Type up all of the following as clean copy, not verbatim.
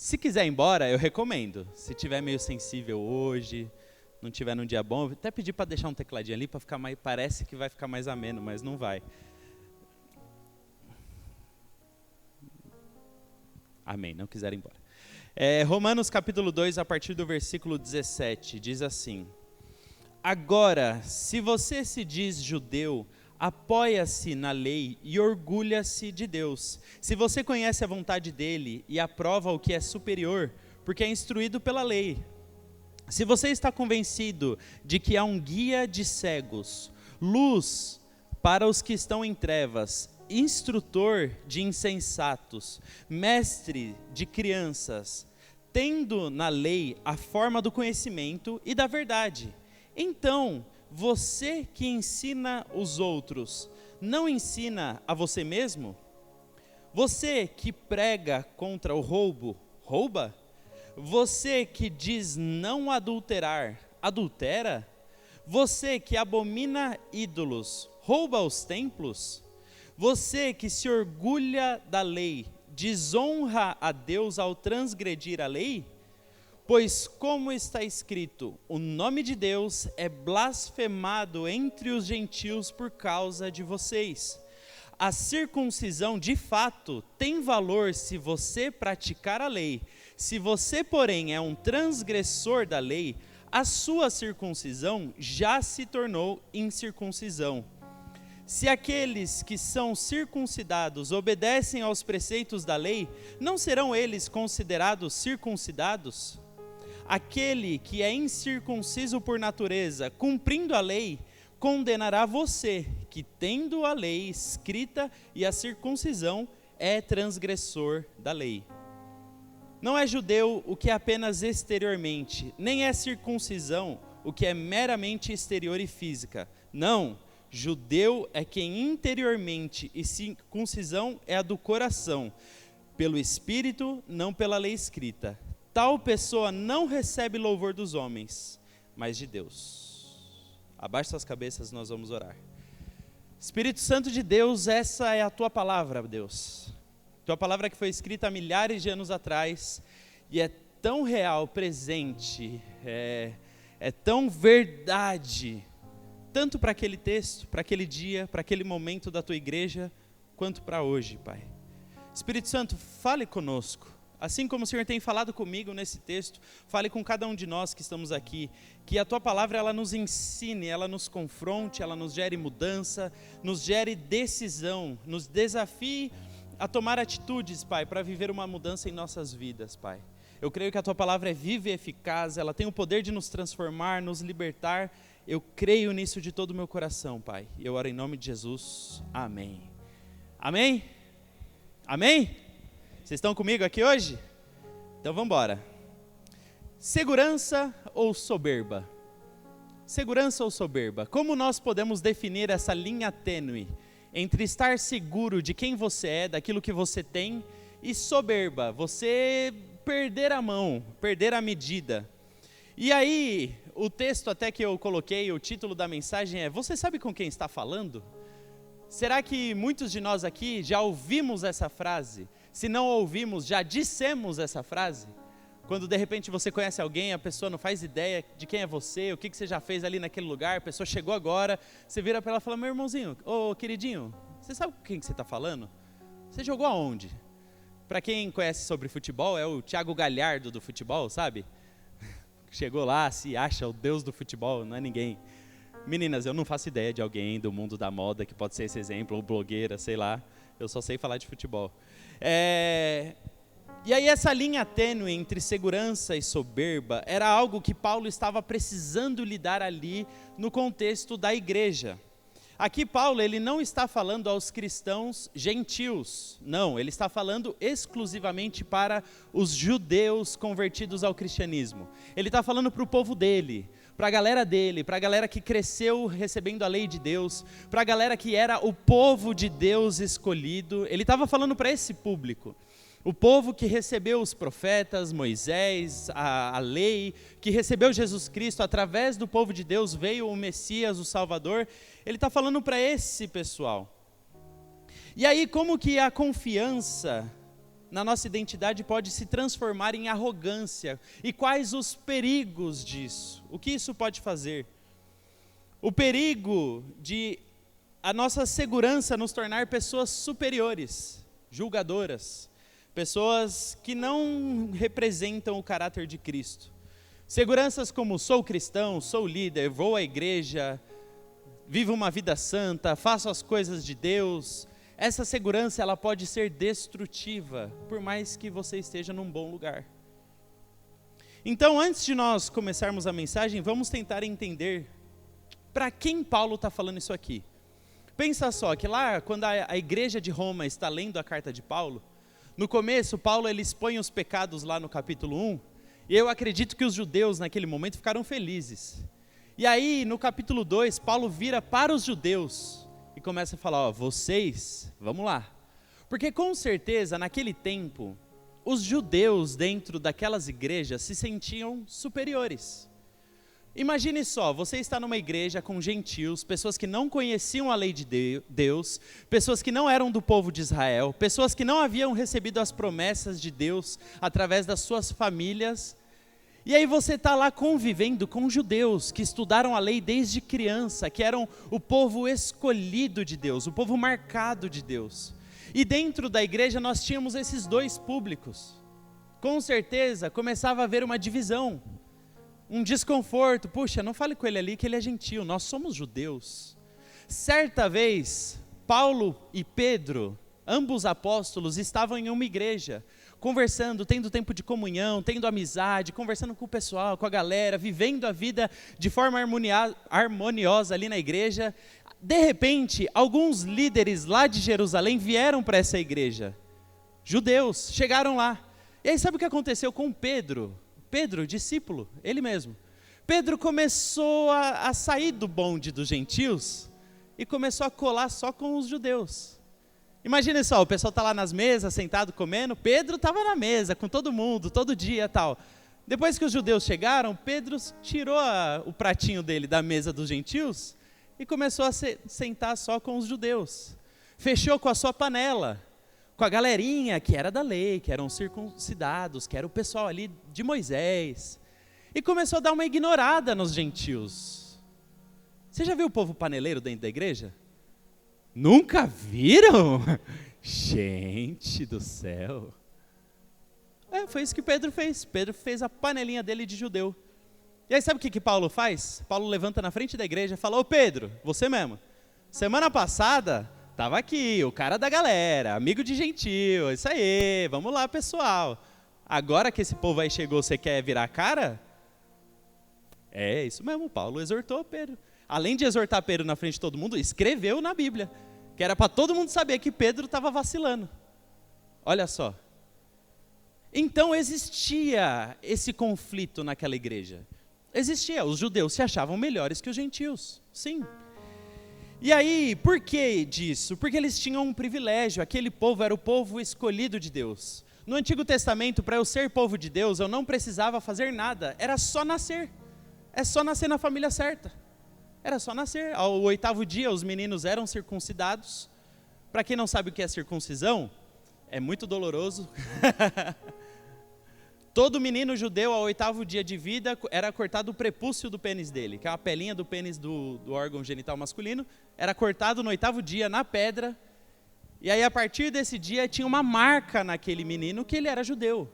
Se quiser ir embora, eu recomendo. Se tiver meio sensível hoje, não tiver num dia bom, até pedir para deixar um tecladinho ali para ficar mais, parece que vai ficar mais ameno, mas não vai. Amém, não quiser ir embora. Romanos capítulo 2, a partir do versículo 17, diz assim: Agora, se você se diz judeu, apoia-se na lei e orgulha-se de Deus. Se você conhece a vontade dele e aprova o que é superior, porque é instruído pela lei. Se você está convencido de que há um guia de cegos, luz para os que estão em trevas, instrutor de insensatos, mestre de crianças, tendo na lei a forma do conhecimento e da verdade, então você que ensina os outros, não ensina a você mesmo? Você que prega contra o roubo, rouba? Você que diz não adulterar, adultera? Você que abomina ídolos, rouba os templos? Você que se orgulha da lei, desonra a Deus ao transgredir a lei? Pois como está escrito, o nome de Deus é blasfemado entre os gentios por causa de vocês. A circuncisão, de fato, tem valor se você praticar a lei. Se você, porém, é um transgressor da lei, a sua circuncisão já se tornou incircuncisão. Se aqueles que são circuncidados obedecem aos preceitos da lei, não serão eles considerados circuncidados? Aquele que é incircunciso por natureza, cumprindo a lei, condenará você, que tendo a lei escrita e a circuncisão, é transgressor da lei. Não é judeu o que é apenas exteriormente, nem é circuncisão o que é meramente exterior e física. Não, judeu é quem interiormente, e circuncisão é a do coração, pelo Espírito, não pela lei escrita. Tal pessoa não recebe louvor dos homens, mas de Deus. Abaixe suas cabeças, nós vamos orar. Espírito Santo de Deus, essa é a tua palavra, Deus. Tua palavra que foi escrita há milhares de anos atrás e é tão real, presente, é tão verdade, tanto para aquele texto, para aquele dia, para aquele momento da tua igreja, quanto para hoje, Pai. Espírito Santo, fale conosco. Assim como o Senhor tem falado comigo nesse texto, fale com cada um de nós que estamos aqui, que a Tua palavra ela nos ensine, ela nos confronte, ela nos gere mudança, nos gere decisão, nos desafie a tomar atitudes, Pai, para viver uma mudança em nossas vidas, Pai. Eu creio que a Tua palavra é viva e eficaz, ela tem o poder de nos transformar, nos libertar. Eu creio nisso de todo o meu coração, Pai. Eu oro em nome de Jesus. Amém. Amém? Amém? Vocês estão comigo aqui hoje? Então vamos embora. Segurança ou soberba? Segurança ou soberba? Como nós podemos definir essa linha tênue entre estar seguro de quem você é, daquilo que você tem, e soberba, você perder a mão, perder a medida? E aí, o texto até que eu coloquei, o título da mensagem é: você sabe com quem está falando? Será que muitos de nós aqui já ouvimos essa frase? Se não ouvimos, já dissemos essa frase? Quando de repente você conhece alguém, a pessoa não faz ideia de quem é você, o que você já fez ali naquele lugar, a pessoa chegou agora, você vira para ela e fala: meu irmãozinho, ô queridinho, você sabe com quem que você está falando? Você jogou aonde? Para quem conhece sobre futebol, é o Thiago Galhardo do futebol, sabe? Chegou lá, se acha o deus do futebol, não é ninguém. Meninas, eu não faço ideia de alguém do mundo da moda que pode ser esse exemplo, ou blogueira, sei lá. Eu só sei falar de futebol. E aí essa linha tênue entre segurança e soberba era algo que Paulo estava precisando lidar ali no contexto da igreja. Aqui Paulo, ele não está falando aos cristãos gentios, não, ele está falando exclusivamente para os judeus convertidos ao cristianismo. Ele está falando para o povo dele, para a galera que cresceu recebendo a lei de Deus, para a galera que era o povo de Deus escolhido. Ele estava falando para esse público. O povo que recebeu os profetas, Moisés, a lei, que recebeu Jesus Cristo, através do povo de Deus veio o Messias, o Salvador. Ele está falando para esse pessoal. E aí, como que a confiança na nossa identidade pode se transformar em arrogância. E quais os perigos disso? O que isso pode fazer? O perigo de a nossa segurança nos tornar pessoas superiores, julgadoras, pessoas que não representam o caráter de Cristo. Seguranças como sou cristão, sou líder, vou à igreja, vivo uma vida santa, faço as coisas de Deus. Essa segurança ela pode ser destrutiva, por mais que você esteja num bom lugar. Então, antes de nós começarmos a mensagem, vamos tentar entender para quem Paulo está falando isso aqui. Pensa só, que lá, quando a igreja de Roma está lendo a carta de Paulo, no começo, Paulo ele expõe os pecados lá no capítulo 1, e eu acredito que os judeus naquele momento ficaram felizes. E aí, no capítulo 2, Paulo vira para os judeus e começa a falar, vocês, vamos lá. Porque com certeza, naquele tempo, os judeus dentro daquelas igrejas se sentiam superiores. Imagine só, você está numa igreja com gentios, pessoas que não conheciam a lei de Deus, pessoas que não eram do povo de Israel, pessoas que não haviam recebido as promessas de Deus através das suas famílias. E aí você está lá convivendo com judeus que estudaram a lei desde criança, que eram o povo escolhido de Deus, o povo marcado de Deus. E dentro da igreja nós tínhamos esses dois públicos. Com certeza começava a haver uma divisão. Um desconforto, puxa, não fale com ele ali que ele é gentil, nós somos judeus. Certa vez, Paulo e Pedro, ambos apóstolos, estavam em uma igreja, conversando, tendo tempo de comunhão, tendo amizade, conversando com o pessoal, com a galera, vivendo a vida de forma harmoniosa ali na igreja. De repente, alguns líderes lá de Jerusalém vieram para essa igreja, judeus, chegaram lá. E aí sabe o que aconteceu com Pedro? Pedro, discípulo, ele mesmo. Pedro começou a sair do bonde dos gentios e começou a colar só com os judeus. Imagine só, o pessoal está lá nas mesas, sentado comendo, Pedro estava na mesa com todo mundo, todo dia e tal. Depois que os judeus chegaram, Pedro tirou o pratinho dele da mesa dos gentios e começou a sentar só com os judeus. Fechou com a sua panela, com a galerinha que era da lei, que eram circuncidados, que era o pessoal ali de Moisés. E começou a dar uma ignorada nos gentios. Você já viu o povo paneleiro dentro da igreja? Nunca viram? Gente do céu. Foi isso que Pedro fez. Pedro fez a panelinha dele de judeu. E aí sabe o que Paulo faz? Paulo levanta na frente da igreja e fala, ô Pedro, você mesmo, semana passada estava aqui, o cara da galera, amigo de gentil, isso aí, vamos lá pessoal. Agora que esse povo aí chegou, você quer virar a cara? É isso mesmo, Paulo exortou Pedro. Além de exortar Pedro na frente de todo mundo, escreveu na Bíblia, que era para todo mundo saber que Pedro estava vacilando. Olha só. Então existia esse conflito naquela igreja. Existia, os judeus se achavam melhores que os gentios, sim. E aí, por que disso? Porque eles tinham um privilégio, aquele povo era o povo escolhido de Deus. No Antigo Testamento, para eu ser povo de Deus, eu não precisava fazer nada, era só nascer. É só nascer na família certa. Era só nascer. Ao 8º dia, os meninos eram circuncidados. Para quem não sabe o que é circuncisão, é muito doloroso. Todo menino judeu, ao 8º dia de vida, era cortado o prepúcio do pênis dele, que é uma pelinha do pênis do órgão genital masculino, era cortado no 8º dia, na pedra, e aí a partir desse dia tinha uma marca naquele menino que ele era judeu.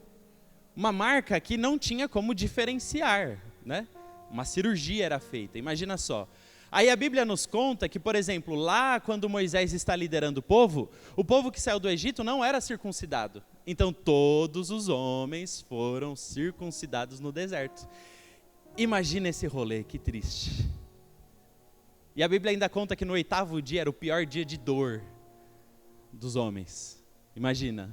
Uma marca que não tinha como diferenciar, né? Uma cirurgia era feita, imagina só. Aí a Bíblia nos conta que, por exemplo, lá quando Moisés está liderando o povo que saiu do Egito não era circuncidado. Então todos os homens foram circuncidados no deserto. Imagina esse rolê, que triste. E a Bíblia ainda conta que no 8º dia era o pior dia de dor dos homens. Imagina,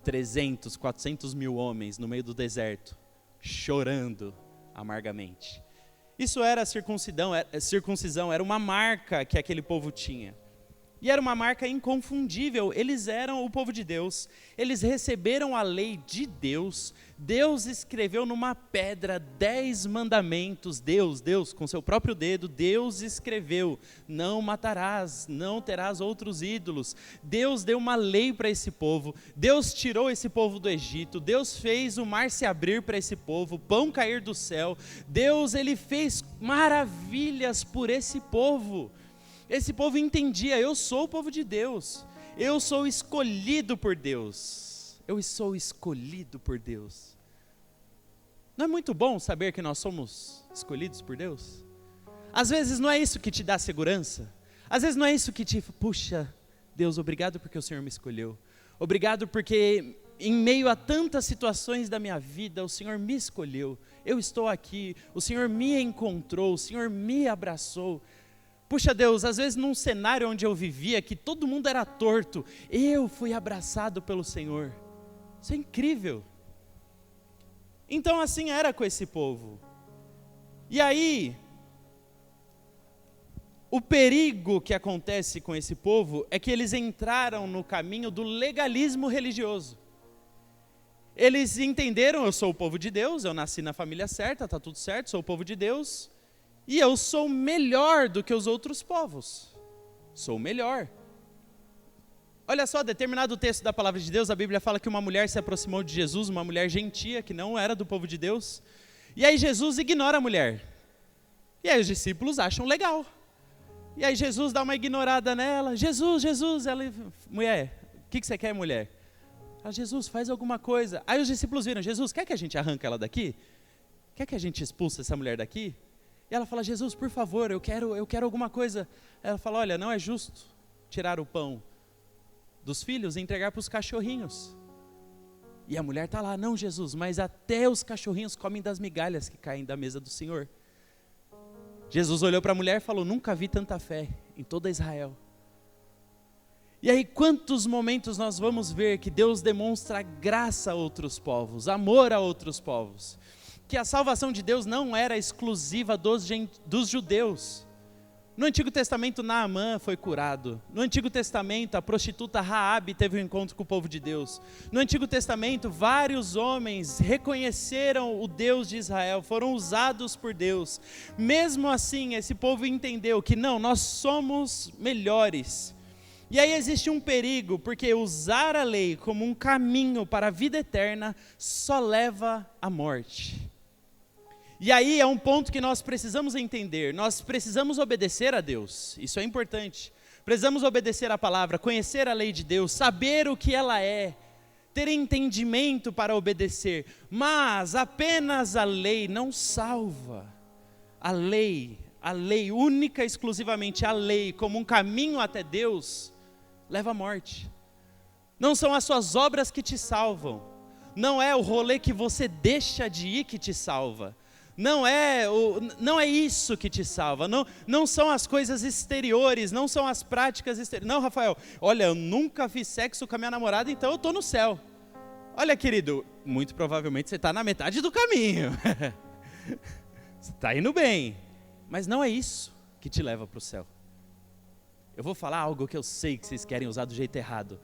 300, 400 mil homens no meio do deserto, chorando amargamente. Isso era circuncisão, era uma marca que aquele povo tinha. E era uma marca inconfundível. Eles eram o povo de Deus. Eles receberam a lei de Deus. Deus escreveu numa pedra 10 mandamentos. Deus, com seu próprio dedo, Deus escreveu: não matarás, não terás outros ídolos. Deus deu uma lei para esse povo. Deus tirou esse povo do Egito. Deus fez o mar se abrir para esse povo, pão cair do céu. Deus, ele fez maravilhas por esse povo. Esse povo entendia: eu sou o povo de Deus, eu sou escolhido por Deus, eu sou escolhido por Deus. Não é muito bom saber que nós somos escolhidos por Deus? Às vezes não é isso que te dá segurança, às vezes não é isso que te, puxa, Deus, obrigado porque o Senhor me escolheu, obrigado porque em meio a tantas situações da minha vida, o Senhor me escolheu, eu estou aqui, o Senhor me encontrou, o Senhor me abraçou. Puxa Deus, às vezes num cenário onde eu vivia, que todo mundo era torto, eu fui abraçado pelo Senhor. Isso é incrível. Então assim era com esse povo. E aí, o perigo que acontece com esse povo é que eles entraram no caminho do legalismo religioso. Eles entenderam: eu sou o povo de Deus, eu nasci na família certa, está tudo certo, sou o povo de Deus. E eu sou melhor do que os outros povos. Sou melhor. Olha só, determinado texto da palavra de Deus, a Bíblia fala que uma mulher se aproximou de Jesus, uma mulher gentia, que não era do povo de Deus. E aí Jesus ignora a mulher. E aí os discípulos acham legal. E aí Jesus dá uma ignorada nela. Jesus, ela, mulher, o que você quer, mulher? Ela, Jesus, faz alguma coisa. Aí os discípulos viram: Jesus, quer que a gente arranque ela daqui? Quer que a gente expulse essa mulher daqui? E ela fala: Jesus, por favor, eu quero alguma coisa. Ela fala: olha, não é justo tirar o pão dos filhos e entregar para os cachorrinhos. E a mulher está lá: não, Jesus, mas até os cachorrinhos comem das migalhas que caem da mesa do Senhor. Jesus olhou para a mulher e falou: nunca vi tanta fé em toda Israel. E aí, quantos momentos nós vamos ver que Deus demonstra graça a outros povos, amor a outros povos. Que a salvação de Deus não era exclusiva dos judeus. No Antigo Testamento, Naamã foi curado. No Antigo Testamento, a prostituta Raabe teve um encontro com o povo de Deus. No Antigo Testamento, vários homens reconheceram o Deus de Israel, foram usados por Deus. Mesmo assim, esse povo entendeu que não, nós somos melhores. E aí existe um perigo, porque usar a lei como um caminho para a vida eterna só leva à morte. E aí é um ponto que nós precisamos entender. Nós precisamos obedecer a Deus, isso é importante. Precisamos obedecer a palavra, conhecer a lei de Deus, saber o que ela é, ter entendimento para obedecer. Mas apenas a lei não salva. A lei, única e exclusivamente a lei, como um caminho até Deus, leva à morte. Não são as suas obras que te salvam. Não é o rolê que você deixa de ir que te salva. Não é isso que te salva, não são as coisas exteriores, não são as práticas exteriores. Não, Rafael, olha, eu nunca fiz sexo com a minha namorada, então eu estou no céu. Olha, querido, muito provavelmente você está na metade do caminho. Você está indo bem, mas não é isso que te leva para o céu. Eu vou falar algo que eu sei que vocês querem usar do jeito errado.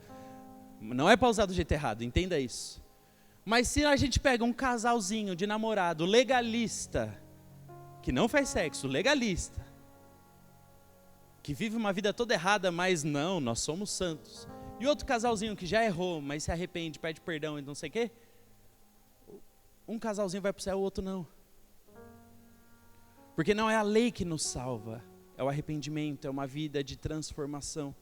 Não é para usar do jeito errado, entenda isso. Mas se a gente pega um casalzinho de namorado legalista, que não faz sexo, legalista, que vive uma vida toda errada, mas não, nós somos santos. E outro casalzinho que já errou, mas se arrepende, pede perdão e não sei o quê. Um casalzinho vai para o céu, o outro não. Porque não é a lei que nos salva, é o arrependimento, é uma vida de transformação.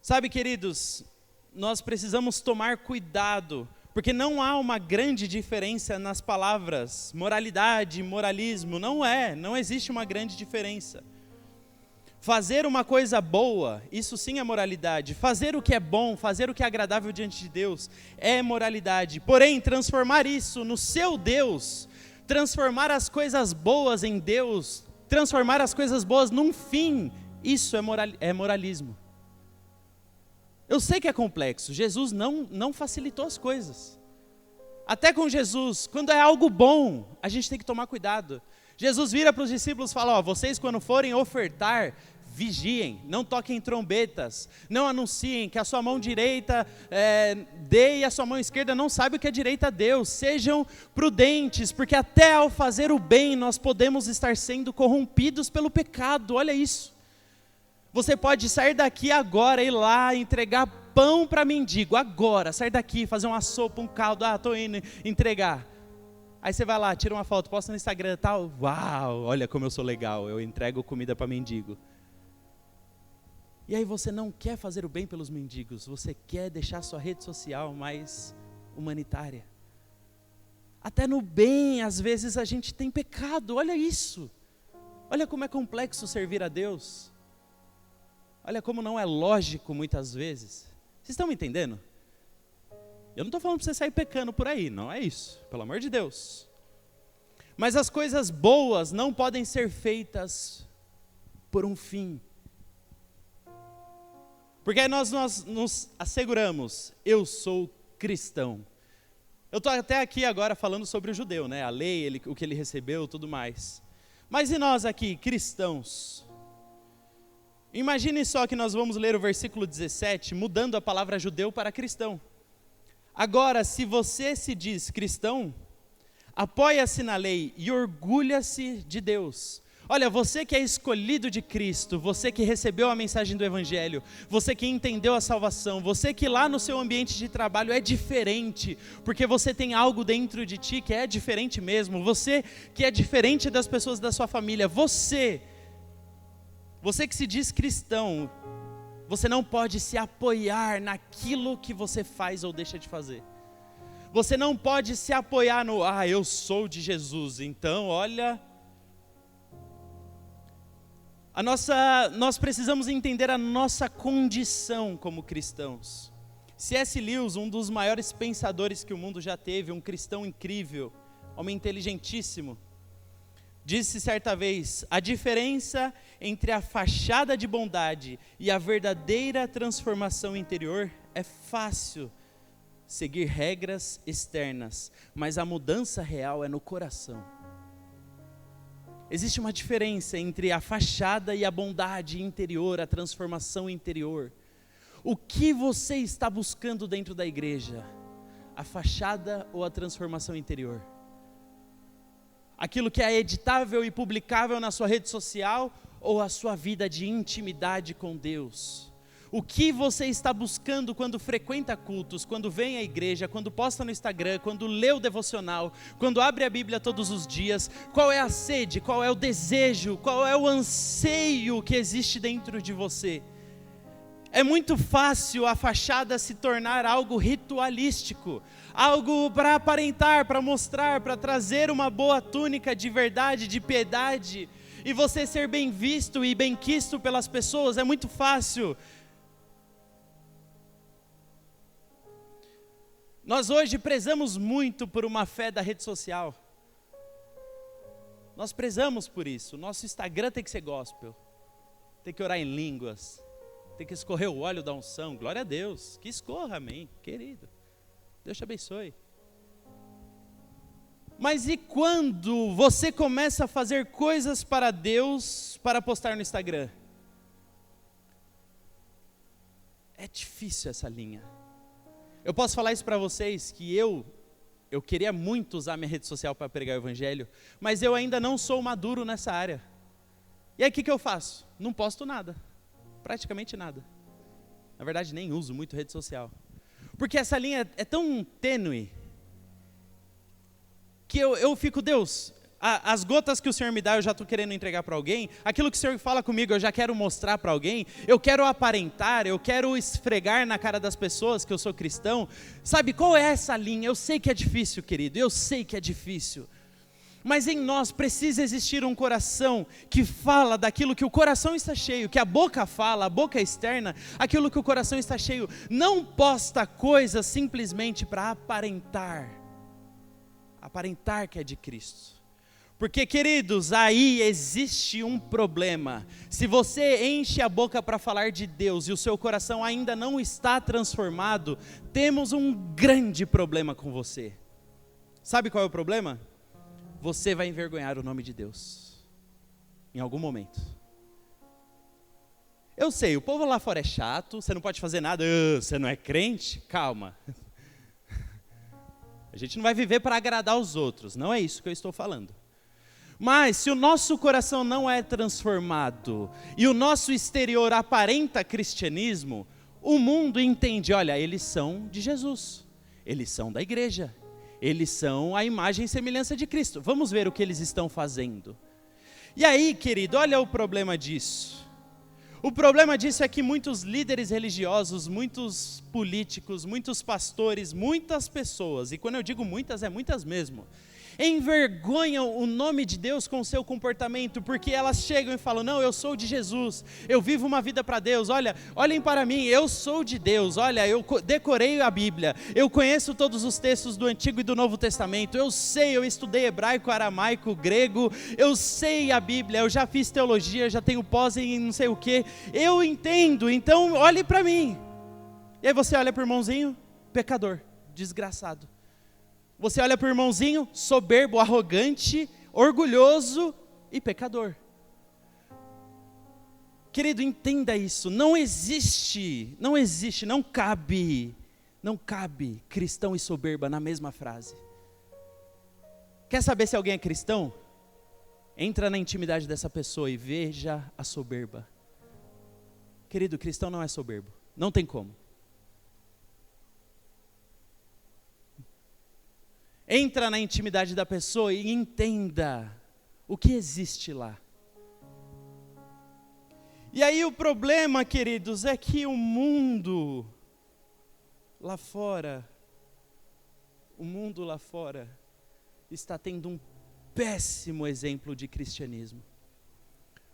Sabe, queridos, nós precisamos tomar cuidado, porque não há uma grande diferença nas palavras moralidade, moralismo, não existe uma grande diferença. Fazer uma coisa boa, isso sim é moralidade. Fazer o que é bom, fazer o que é agradável diante de Deus é moralidade. Porém, transformar isso no seu Deus, transformar as coisas boas em Deus, transformar as coisas boas num fim, isso é moralismo. Eu sei que é complexo, Jesus não facilitou as coisas. Até com Jesus, quando é algo bom, a gente tem que tomar cuidado. Jesus vira para os discípulos e fala, ó, vocês quando forem ofertar, vigiem, não toquem trombetas, não anunciem que a sua mão direita dê e a sua mão esquerda não sabe o que a direita deu. Sejam prudentes, porque até ao fazer o bem nós podemos estar sendo corrompidos pelo pecado. Olha isso. Você pode sair daqui agora, ir lá entregar pão para mendigo, agora, sair daqui, fazer uma sopa, um caldo, estou indo entregar. Aí você vai lá, tira uma foto, posta no Instagram e tal, uau, olha como eu sou legal, eu entrego comida para mendigo. E aí você não quer fazer o bem pelos mendigos, você quer deixar sua rede social mais humanitária. Até no bem, às vezes a gente tem pecado, olha isso. Olha como é complexo servir a Deus. Olha como não é lógico muitas vezes. Vocês estão me entendendo? Eu não estou falando para você sair pecando por aí, não é isso, pelo amor de Deus. Mas as coisas boas não podem ser feitas por um fim. Porque aí nós nos asseguramos, eu sou cristão. Eu estou até aqui agora falando sobre o judeu, né? A lei, o que ele recebeu, tudo mais. Mas e nós aqui, cristãos? Imagine só que nós vamos ler o versículo 17, mudando a palavra judeu para cristão. Agora, se você se diz cristão, apoia-se na lei e orgulha-se de Deus. Olha, você que é escolhido de Cristo, você que recebeu a mensagem do Evangelho, você que entendeu a salvação, você que lá no seu ambiente de trabalho é diferente, porque você tem algo dentro de ti que é diferente mesmo, você que é diferente das pessoas da sua família, você que se diz cristão, você não pode se apoiar naquilo que você faz ou deixa de fazer. Você não pode se apoiar no, eu sou de Jesus, então olha... Nós precisamos entender a nossa condição como cristãos. C.S. Lewis, um dos maiores pensadores que o mundo já teve, um cristão incrível, homem inteligentíssimo, disse certa vez, a diferença entre a fachada de bondade e a verdadeira transformação interior é fácil seguir regras externas, mas a mudança real é no coração. Existe uma diferença entre a fachada e a bondade interior, a transformação interior. O que você está buscando dentro da igreja? A fachada ou a transformação interior? Aquilo que é editável e publicável na sua rede social ou a sua vida de intimidade com Deus? O que você está buscando quando frequenta cultos, quando vem à igreja, quando posta no Instagram, quando lê o devocional, quando abre a Bíblia todos os dias? Qual é a sede, qual é o desejo, qual é o anseio que existe dentro de você? É muito fácil a fachada se tornar algo ritualístico, algo para aparentar, para mostrar, para trazer uma boa túnica de verdade, de piedade, e você ser bem visto e bem quisto pelas pessoas. É muito fácil. Nós hoje prezamos muito por uma fé da rede social. Nós prezamos por isso. Nosso Instagram tem que ser gospel. Tem que orar em línguas. Tem que escorrer o óleo da unção. Glória a Deus. Que escorra, amém, querido. Deus te abençoe. Mas e quando você começa a fazer coisas para Deus para postar no Instagram? É difícil essa linha. Eu posso falar isso para vocês, que eu queria muito usar minha rede social para pregar o Evangelho, mas eu ainda não sou maduro nessa área. E aí o que eu faço? Não posto nada, praticamente nada. Na verdade nem uso muito rede social. Porque essa linha é tão tênue, que eu fico, Deus, as gotas que o Senhor me dá eu já estou querendo entregar para alguém, aquilo que o Senhor fala comigo eu já quero mostrar para alguém, eu quero aparentar, eu quero esfregar na cara das pessoas que eu sou cristão. Sabe qual é essa linha? Eu sei que é difícil, querido, eu sei que é difícil, mas em nós precisa existir um coração que fala daquilo que o coração está cheio, que a boca fala, a boca externa, aquilo que o coração está cheio. Não posta coisas simplesmente para aparentar que é de Cristo. Porque, queridos, aí existe um problema. Se você enche a boca para falar de Deus e o seu coração ainda não está transformado, temos um grande problema com você. Sabe qual é o problema? você vai envergonhar o nome de Deus. Em algum momento. Eu sei, o povo lá fora é chato, você não pode fazer nada, você não é crente? Calma. A gente não vai viver para agradar os outros, não é isso que eu estou falando. Mas se o nosso coração não é transformado e o nosso exterior aparenta cristianismo, o mundo entende, olha, eles são de Jesus, eles são da igreja, eles são a imagem e semelhança de Cristo. Vamos ver o que eles estão fazendo. E aí, querido, olha o problema disso. O problema disso é que muitos líderes religiosos, muitos políticos, muitos pastores, muitas pessoas, e quando eu digo muitas, é muitas mesmo, envergonham o nome de Deus com o seu comportamento, porque elas chegam e falam, não, eu sou de Jesus, eu vivo uma vida para Deus, olhem para mim, eu sou de Deus, olha, eu decorei a Bíblia, eu conheço todos os textos do Antigo e do Novo Testamento, eu estudei hebraico, aramaico, grego, eu sei a Bíblia, eu já fiz teologia, já tenho pós em não sei o que, eu entendo, então olhe para mim. E aí você olha para o irmãozinho, pecador, desgraçado. Você olha para o irmãozinho, soberbo, arrogante, orgulhoso e pecador. Querido, entenda isso, não cabe cristão e soberba na mesma frase. Quer saber se alguém é cristão? Entra na intimidade dessa pessoa e veja a soberba. Querido, cristão não é soberbo, não tem como. Entra na intimidade da pessoa e entenda o que existe lá. E aí o problema, queridos, é que o mundo lá fora está tendo um péssimo exemplo de cristianismo.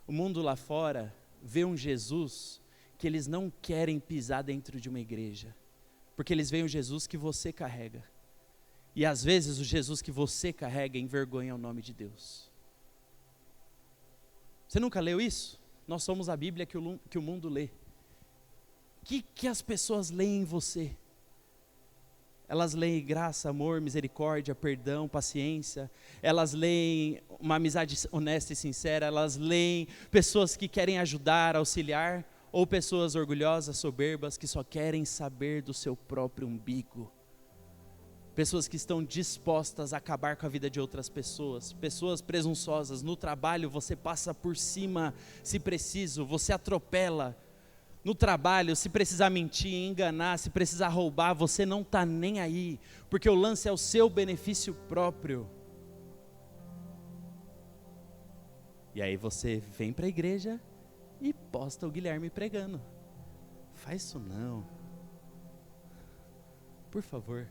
O mundo lá fora vê um Jesus que eles não querem pisar dentro de uma igreja, porque eles veem o Jesus que você carrega. E às vezes o Jesus que você carrega envergonha o nome de Deus. Você nunca leu isso? Nós somos a Bíblia que o mundo lê. O que as pessoas leem em você? Elas leem graça, amor, misericórdia, perdão, paciência. Elas leem uma amizade honesta e sincera. Elas leem pessoas que querem ajudar, auxiliar. Ou pessoas orgulhosas, soberbas, que só querem saber do seu próprio umbigo. Pessoas que estão dispostas a acabar com a vida de outras pessoas. Pessoas presunçosas. No trabalho você passa por cima, se preciso, você atropela. No trabalho, se precisar mentir, enganar, se precisar roubar, você não está nem aí. Porque o lance é o seu benefício próprio. E aí você vem para a igreja e posta o Guilherme pregando. Faz isso não. Por favor.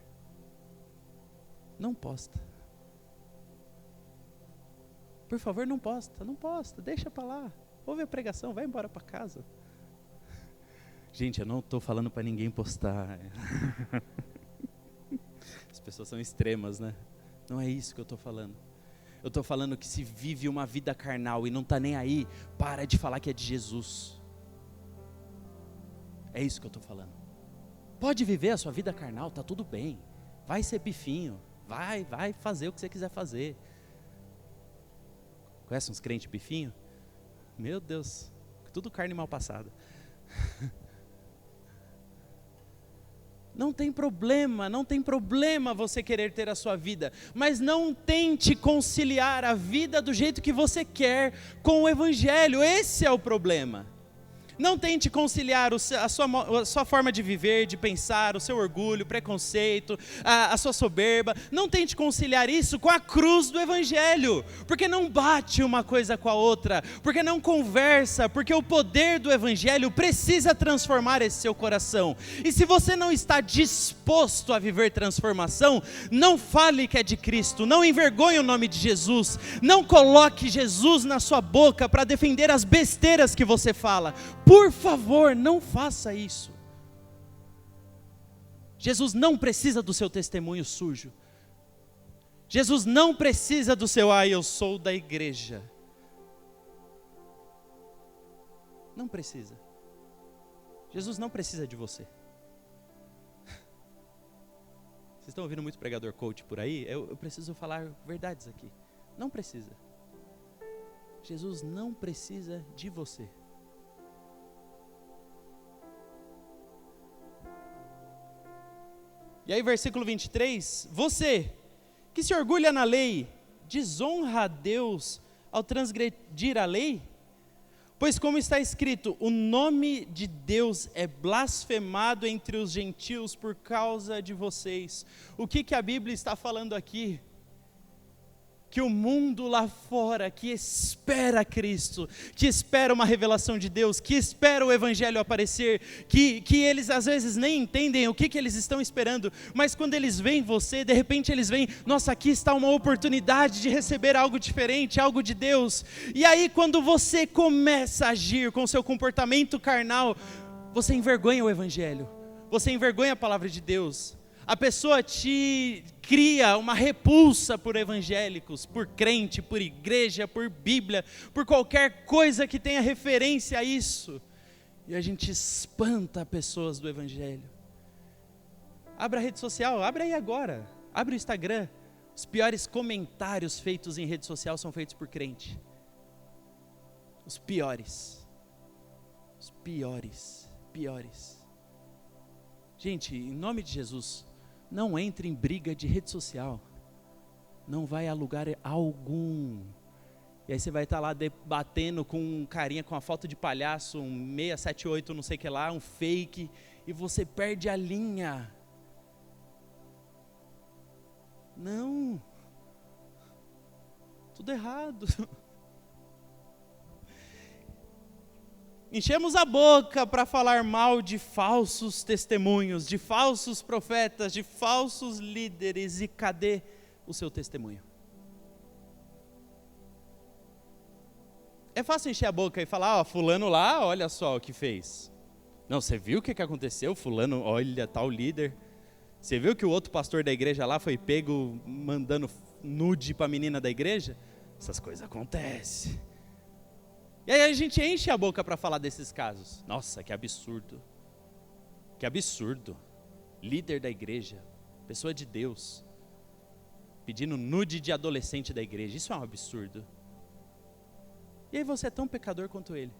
Não posta. Por favor, não posta, deixa para lá. Ouve a pregação, vai embora para casa. Gente, eu não estou falando para ninguém postar. As pessoas são extremas, né? Não é isso que eu estou falando. Eu estou falando que se vive uma vida carnal e não está nem aí, para de falar que é de Jesus. É isso que eu estou falando. Pode viver a sua vida carnal, tá tudo bem. Vai ser bifinho. Vai fazer o que você quiser fazer. Conhece uns crentes bifinho? Meu Deus, tudo carne mal passada. Não tem problema você querer ter a sua vida, mas não tente conciliar a vida do jeito que você quer com o Evangelho, esse é o problema. Não tente conciliar a sua forma de viver, de pensar, o seu orgulho, preconceito, a sua soberba. Não tente conciliar isso com a cruz do Evangelho, porque não bate uma coisa com a outra, porque não conversa, porque o poder do Evangelho precisa transformar esse seu coração. E se você não está disposto a viver transformação, não fale que é de Cristo, não envergonhe o nome de Jesus, não coloque Jesus na sua boca para defender as besteiras que você fala. Por favor, não faça isso. Jesus não precisa do seu testemunho sujo. Jesus não precisa do seu, eu sou da igreja. Não precisa. Jesus não precisa de você. Vocês estão ouvindo muito pregador coach por aí? Eu preciso falar verdades aqui. Não precisa. Jesus não precisa de você. E aí, versículo 23, você que se orgulha na lei, desonra a Deus ao transgredir a lei? Pois como está escrito, o nome de Deus é blasfemado entre os gentios por causa de vocês. O que a Bíblia está falando aqui? Que o mundo lá fora, que espera Cristo, que espera uma revelação de Deus, que espera o Evangelho aparecer, que eles às vezes nem entendem o que eles estão esperando, mas quando eles veem você, de repente eles veem, nossa, aqui está uma oportunidade de receber algo diferente, algo de Deus. E aí quando você começa a agir com o seu comportamento carnal, você envergonha o Evangelho, você envergonha a palavra de Deus. A pessoa te cria uma repulsa por evangélicos, por crente, por igreja, por Bíblia, por qualquer coisa que tenha referência a isso. E a gente espanta pessoas do Evangelho. Abra a rede social, abre aí agora, abre o Instagram. Os piores comentários feitos em rede social são feitos por crente. Os piores. Os piores. Gente, em nome de Jesus, não entre em briga de rede social, não vai a lugar algum. E aí você vai estar lá debatendo com um carinha com uma foto de palhaço, um 678 não sei o que lá, um fake, e você perde a linha. Não, tudo errado. Enchemos a boca para falar mal de falsos testemunhos, de falsos profetas, de falsos líderes. E cadê o seu testemunho? É fácil encher a boca e falar, ó, fulano lá, olha só o que fez. Não, você viu o que aconteceu? Fulano, olha, tal líder. Você viu que o outro pastor da igreja lá foi pego mandando nude para a menina da igreja? Essas coisas acontecem. E aí a gente enche a boca para falar desses casos. Nossa, que absurdo. Que absurdo. Líder da igreja, pessoa de Deus, pedindo nude de adolescente da igreja. Isso é um absurdo. E aí você é tão pecador quanto ele.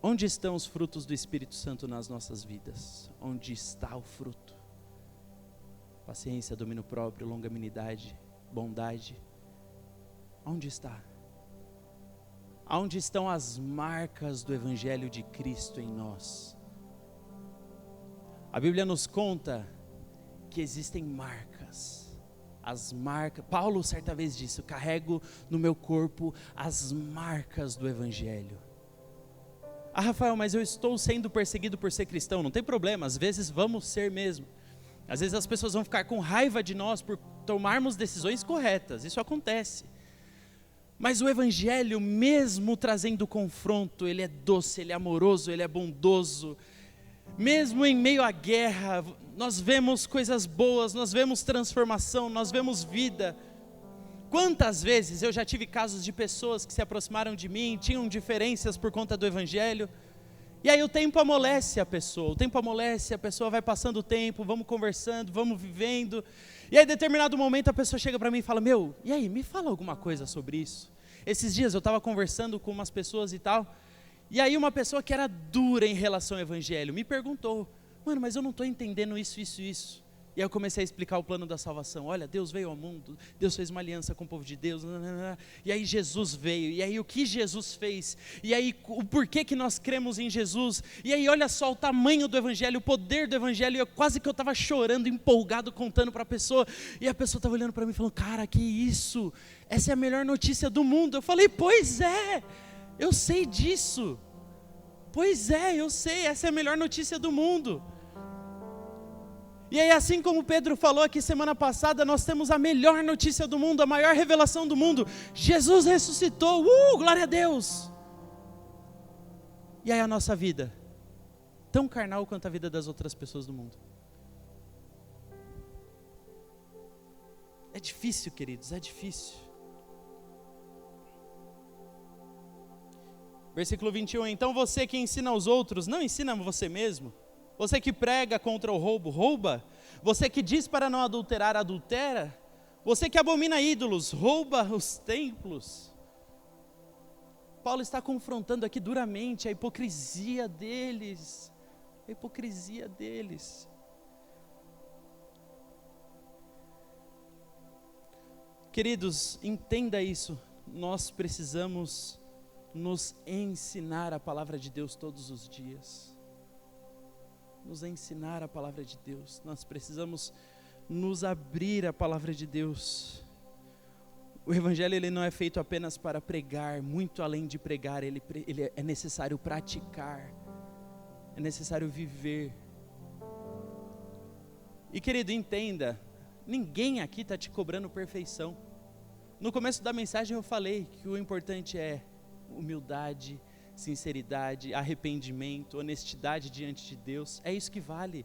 Onde estão os frutos do Espírito Santo nas nossas vidas? Onde está o fruto? Paciência, domínio próprio, longanimidade, bondade. Onde está? Onde estão as marcas do Evangelho de Cristo em nós? A Bíblia nos conta que existem marcas. As marcas, Paulo certa vez disse, eu carrego no meu corpo as marcas do Evangelho. Ah, Rafael, mas eu estou sendo perseguido por ser cristão. Não tem problema, às vezes vamos ser mesmo. Às vezes as pessoas vão ficar com raiva de nós por tomarmos decisões corretas, isso acontece. Mas o Evangelho, mesmo trazendo confronto, ele é doce, ele é amoroso, ele é bondoso. Mesmo em meio à guerra, nós vemos coisas boas, nós vemos transformação, nós vemos vida. Quantas vezes eu já tive casos de pessoas que se aproximaram de mim, tinham diferenças por conta do Evangelho. E aí o tempo amolece a pessoa, a pessoa vai passando o tempo, vamos conversando, vamos vivendo. E aí em determinado momento a pessoa chega para mim e fala, e aí, me fala alguma coisa sobre isso. Esses dias eu estava conversando com umas pessoas e tal, e aí uma pessoa que era dura em relação ao Evangelho me perguntou, mano, mas eu não estou entendendo isso. E aí eu comecei a explicar o plano da salvação. Olha, Deus veio ao mundo, Deus fez uma aliança com o povo de Deus, e aí Jesus veio, e aí o que Jesus fez, e aí o porquê que nós cremos em Jesus, e aí olha só o tamanho do Evangelho, o poder do Evangelho, quase que eu estava chorando, empolgado, contando para a pessoa, e a pessoa estava olhando para mim e falando, cara, que isso, essa é a melhor notícia do mundo. Eu falei, pois é, eu sei disso, pois é, eu sei, essa é a melhor notícia do mundo. E aí, assim como Pedro falou aqui semana passada, nós temos a melhor notícia do mundo, a maior revelação do mundo. Jesus ressuscitou, glória a Deus. E aí a nossa vida, tão carnal quanto a vida das outras pessoas do mundo. É difícil, queridos, é difícil. Versículo 21, então você que ensina aos outros, não ensina você mesmo. Você que prega contra o roubo, rouba. Você que diz para não adulterar, adultera. Você que abomina ídolos, rouba os templos. Paulo está confrontando aqui duramente a hipocrisia deles. A hipocrisia deles. Queridos, entenda isso. Nós precisamos nos ensinar a palavra de Deus todos os dias. Nos ensinar a palavra de Deus. Nós precisamos nos abrir a palavra de Deus. O evangelho ele não é feito apenas para pregar, muito além de pregar, ele é necessário praticar, é necessário viver. E querido, entenda, ninguém aqui está te cobrando perfeição. No começo da mensagem eu falei que o importante é humildade, sinceridade, arrependimento, honestidade diante de Deus, é isso que vale.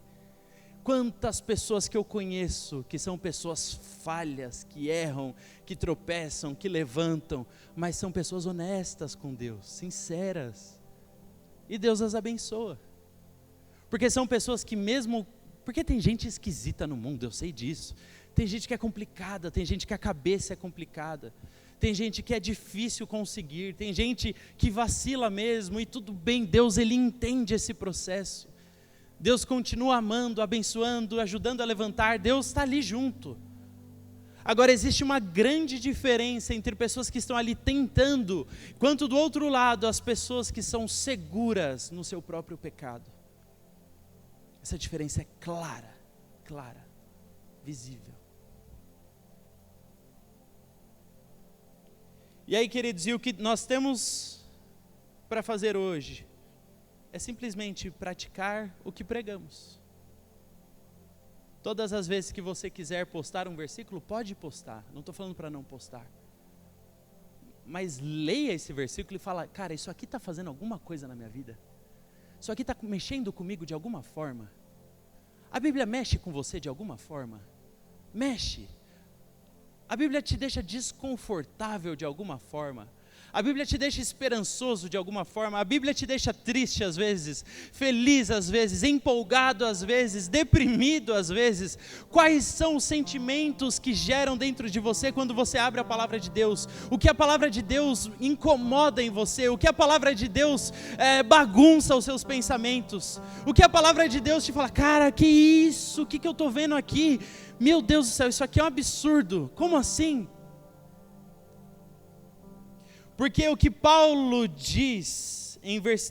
Quantas pessoas que eu conheço, que são pessoas falhas, que erram, que tropeçam, que levantam, mas são pessoas honestas com Deus, sinceras, e Deus as abençoa, porque são pessoas que mesmo, porque tem gente esquisita no mundo, eu sei disso, tem gente que é complicada, tem gente que a cabeça é complicada, tem gente que é difícil conseguir, tem gente que vacila mesmo, e tudo bem, Deus ele entende esse processo, Deus continua amando, abençoando, ajudando a levantar, Deus está ali junto. Agora existe uma grande diferença entre pessoas que estão ali tentando, quanto do outro lado as pessoas que são seguras no seu próprio pecado. Essa diferença é clara, visível. E aí, queridos, e o que nós temos para fazer hoje é simplesmente praticar o que pregamos. Todas as vezes que você quiser postar um versículo, pode postar, não estou falando para não postar. Mas leia esse versículo e fala, cara, isso aqui está fazendo alguma coisa na minha vida? Isso aqui está mexendo comigo de alguma forma? A Bíblia mexe com você de alguma forma? Mexe. A Bíblia te deixa desconfortável de alguma forma? A Bíblia te deixa esperançoso de alguma forma? A Bíblia te deixa triste às vezes, feliz às vezes, empolgado às vezes, deprimido às vezes? Quais são os sentimentos que geram dentro de você quando você abre a palavra de Deus? O que a palavra de Deus incomoda em você? O que a palavra de Deus bagunça os seus pensamentos? O que a palavra de Deus te fala, cara, que isso? O que eu estou vendo aqui? Meu Deus do céu, isso aqui é um absurdo. Como assim? Porque o que Paulo diz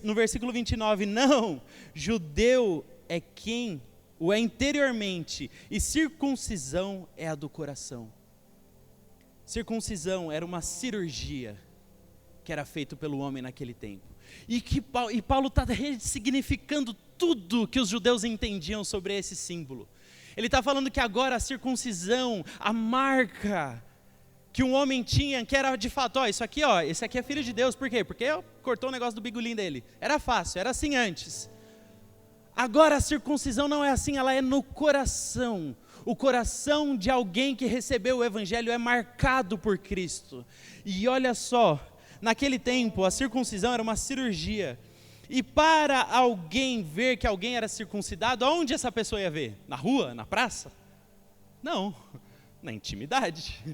no versículo 29, não, judeu é quem o é interiormente, e circuncisão é a do coração. Circuncisão era uma cirurgia que era feita pelo homem naquele tempo. E Paulo está ressignificando tudo que os judeus entendiam sobre esse símbolo. Ele está falando que agora a circuncisão, a marca que um homem tinha, que era de fato, isso aqui, esse aqui é filho de Deus, por quê? Porque cortou o negócio do bigolim dele, era fácil, era assim antes. Agora a circuncisão não é assim, ela é no coração. O coração de alguém que recebeu o evangelho é marcado por Cristo. E olha só, naquele tempo a circuncisão era uma cirurgia, e para alguém ver que alguém era circuncidado, aonde essa pessoa ia ver? Na rua? Na praça? Não, na intimidade.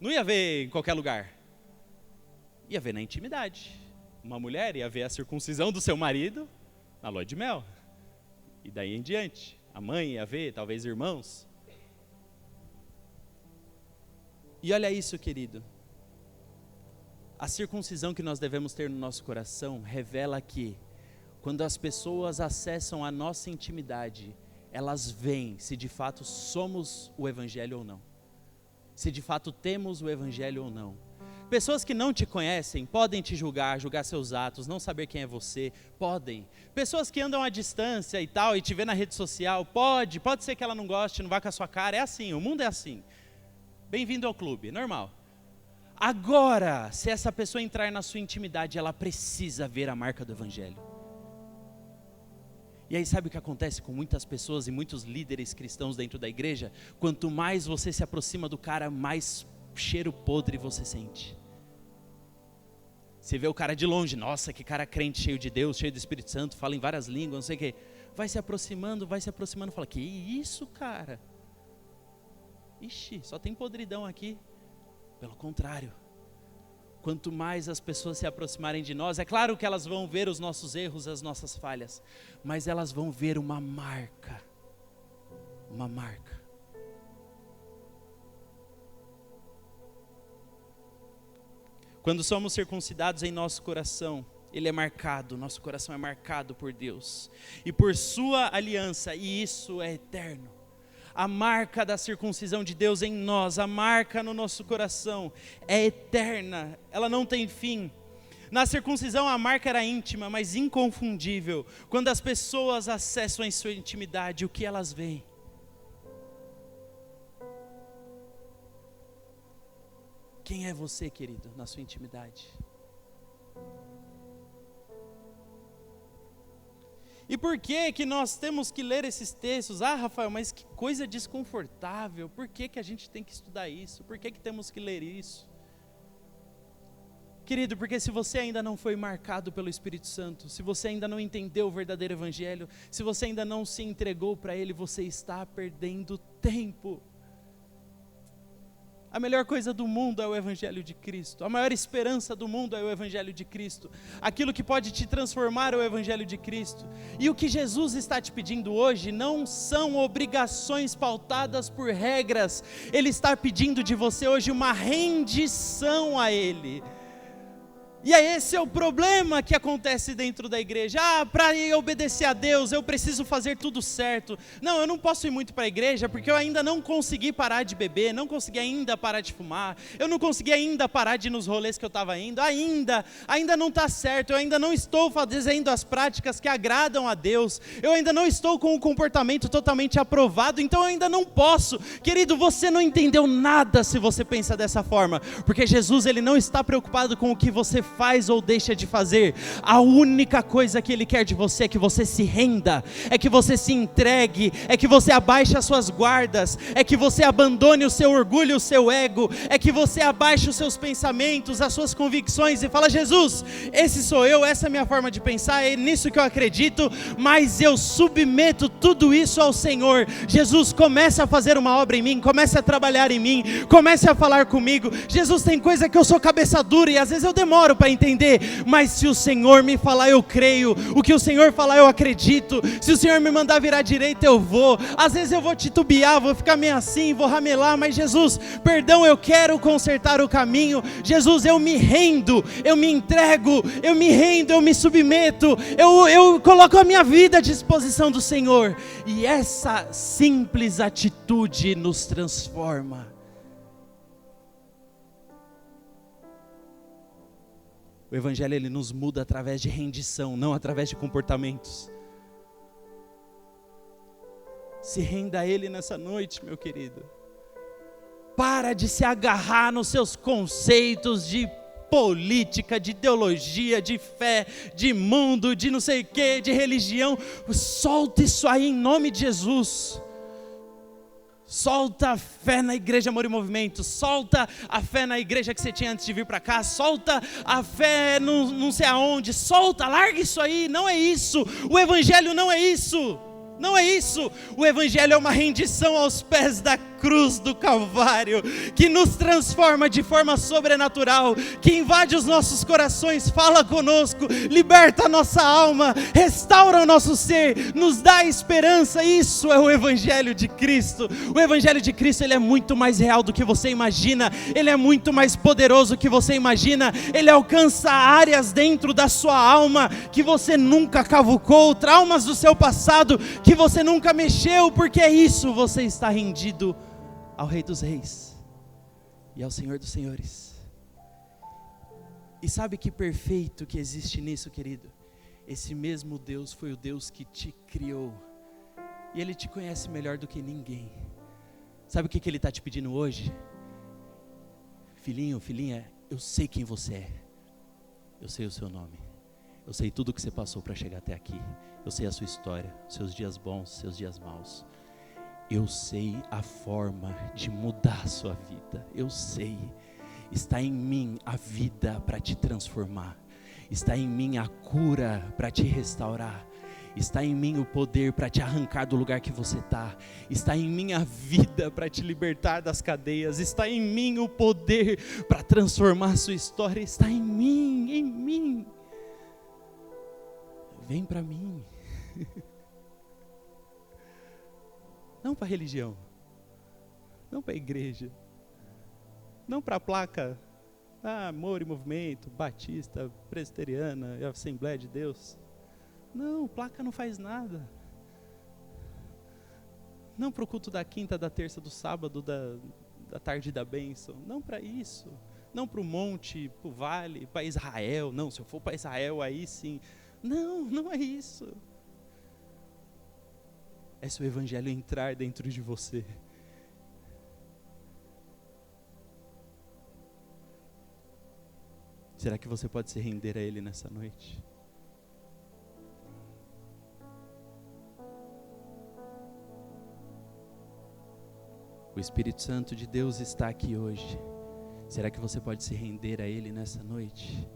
Não ia ver em qualquer lugar, ia ver na intimidade. Uma mulher ia ver a circuncisão do seu marido na lua de mel, e daí em diante, a mãe ia ver, talvez irmãos. E olha isso, querido, a circuncisão que nós devemos ter no nosso coração revela que, quando as pessoas acessam a nossa intimidade, elas veem se de fato somos o evangelho ou não. Se de fato temos o evangelho ou não. Pessoas que não te conhecem podem te julgar seus atos, não saber quem é você, podem. Pessoas que andam à distância e tal, e te vê na rede social, pode ser que ela não goste, não vá com a sua cara, é assim, o mundo é assim. Bem-vindo ao clube, normal. Agora, se essa pessoa entrar na sua intimidade, ela precisa ver a marca do evangelho. E aí sabe o que acontece com muitas pessoas e muitos líderes cristãos dentro da igreja? Quanto mais você se aproxima do cara, mais cheiro podre você sente. Você vê o cara de longe, nossa, que cara crente, cheio de Deus, cheio do Espírito Santo, fala em várias línguas, não sei o quê. Vai se aproximando, fala, que isso, cara? Ixi, só tem podridão aqui. Pelo contrário, quanto mais as pessoas se aproximarem de nós, é claro que elas vão ver os nossos erros, as nossas falhas, mas elas vão ver uma marca. Uma marca. Quando somos circuncidados em nosso coração, ele é marcado, nosso coração é marcado por Deus e por sua aliança, e isso é eterno. A marca da circuncisão de Deus em nós, a marca no nosso coração é eterna, ela não tem fim. Na circuncisão a marca era íntima, mas inconfundível. Quando as pessoas acessam em sua intimidade, o que elas veem? Quem é você, querido, na sua intimidade? E por que nós temos que ler esses textos? Ah, Rafael, mas que coisa desconfortável. Por que a gente tem que estudar isso? Por que temos que ler isso? Querido, porque se você ainda não foi marcado pelo Espírito Santo, se você ainda não entendeu o verdadeiro Evangelho, se você ainda não se entregou para ele, você está perdendo tempo. A melhor coisa do mundo é o Evangelho de Cristo. A maior esperança do mundo é o Evangelho de Cristo. Aquilo que pode te transformar é o Evangelho de Cristo. E o que Jesus está te pedindo hoje não são obrigações pautadas por regras. Ele está pedindo de você hoje uma rendição a Ele. E esse é o problema que acontece dentro da igreja. Para obedecer a Deus eu preciso fazer tudo certo. Não, eu não posso ir muito para a igreja porque eu ainda não consegui parar de beber, não consegui ainda parar de fumar, eu não consegui ainda parar de ir nos rolês que eu estava indo, ainda não está certo, eu ainda não estou fazendo as práticas que agradam a Deus, eu ainda não estou com o comportamento totalmente aprovado, então eu ainda não posso. Querido, você não entendeu nada se você pensa dessa forma, porque Jesus ele não está preocupado com o que você faz ou deixa de fazer. A única coisa que Ele quer de você é que você se renda, é que você se entregue, é que você abaixe as suas guardas, é que você abandone o seu orgulho, o seu ego, é que você abaixe os seus pensamentos, as suas convicções e fala: Jesus, esse sou eu, essa é a minha forma de pensar, é nisso que eu acredito, mas eu submeto tudo isso ao Senhor. Jesus, comece a fazer uma obra em mim, comece a trabalhar em mim, comece a falar comigo. Jesus, tem coisa que eu sou cabeça dura e às vezes eu demoro para entender, mas se o Senhor me falar eu creio, o que o Senhor falar eu acredito, se o Senhor me mandar virar direita eu vou. Às vezes eu vou titubear, vou ficar meio assim, vou ramelar, mas Jesus, perdão, eu quero consertar o caminho. Jesus, eu me rendo, eu me entrego, eu me rendo, eu me submeto, eu coloco a minha vida à disposição do Senhor, e essa simples atitude nos transforma. O Evangelho ele nos muda através de rendição, não através de comportamentos. Se renda a Ele nessa noite, meu querido. Para de se agarrar nos seus conceitos de política, de ideologia, de fé, de mundo, de não sei o que, de religião. Solta isso aí em nome de Jesus. Solta a fé na igreja Amor e Movimento, solta a fé na igreja que você tinha antes de vir para cá, solta a fé não sei aonde, solta, larga isso aí, não é isso, o Evangelho não é isso. Não é isso, o Evangelho é uma rendição aos pés da cruz do Calvário, que nos transforma de forma sobrenatural, que invade os nossos corações, fala conosco, liberta a nossa alma, restaura o nosso ser, nos dá esperança. Isso é o Evangelho de Cristo. O Evangelho de Cristo ele é muito mais real do que você imagina, ele é muito mais poderoso do que você imagina, ele alcança áreas dentro da sua alma que você nunca cavucou, traumas do seu passado que você nunca mexeu, porque é isso, você está rendido ao Rei dos Reis e ao Senhor dos Senhores. E sabe que perfeito que existe nisso, querido? Esse mesmo Deus foi o Deus que te criou, e Ele te conhece melhor do que ninguém. Sabe o que Ele está te pedindo hoje? Filhinho, filhinha, eu sei quem você é, eu sei o seu nome, eu sei tudo o que você passou para chegar até aqui, eu sei a sua história, seus dias bons, seus dias maus. Eu sei a forma de mudar a sua vida, eu sei. Está em mim a vida para te transformar. Está em mim a cura para te restaurar. Está em mim o poder para te arrancar do lugar que você está. Está em mim a vida para te libertar das cadeias. Está em mim o poder para transformar a sua história. Está em mim, em mim. Vem para mim. Não para a religião. Não para a igreja. Não para a placa. Amor e Movimento, Batista, Presbiteriana, Assembleia de Deus. Não, placa não faz nada. Não para o culto da quinta, da terça, do sábado, da tarde da bênção. Não para isso. Não para o monte, para o vale, para Israel. Não, se eu for para Israel, aí sim. Não, não é isso. É se o evangelho entrar dentro de você. Será que você pode se render a Ele nessa noite? O Espírito Santo de Deus está aqui hoje. Será que você pode se render a Ele nessa noite?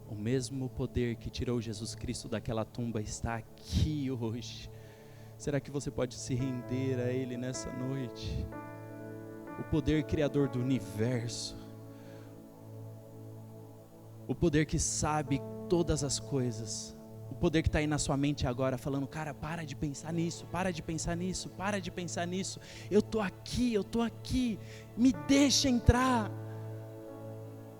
O mesmo poder que tirou Jesus Cristo daquela tumba está aqui hoje. Será que você pode se render a Ele nessa noite? O poder criador do universo. O poder que sabe todas as coisas. O poder que está aí na sua mente agora falando, cara, para de pensar nisso, para de pensar nisso, para de pensar nisso. Eu estou aqui, me deixa entrar.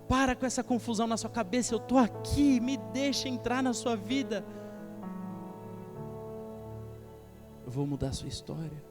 Para com essa confusão na sua cabeça, eu estou aqui, me deixa entrar na sua vida. Eu vou mudar a sua história.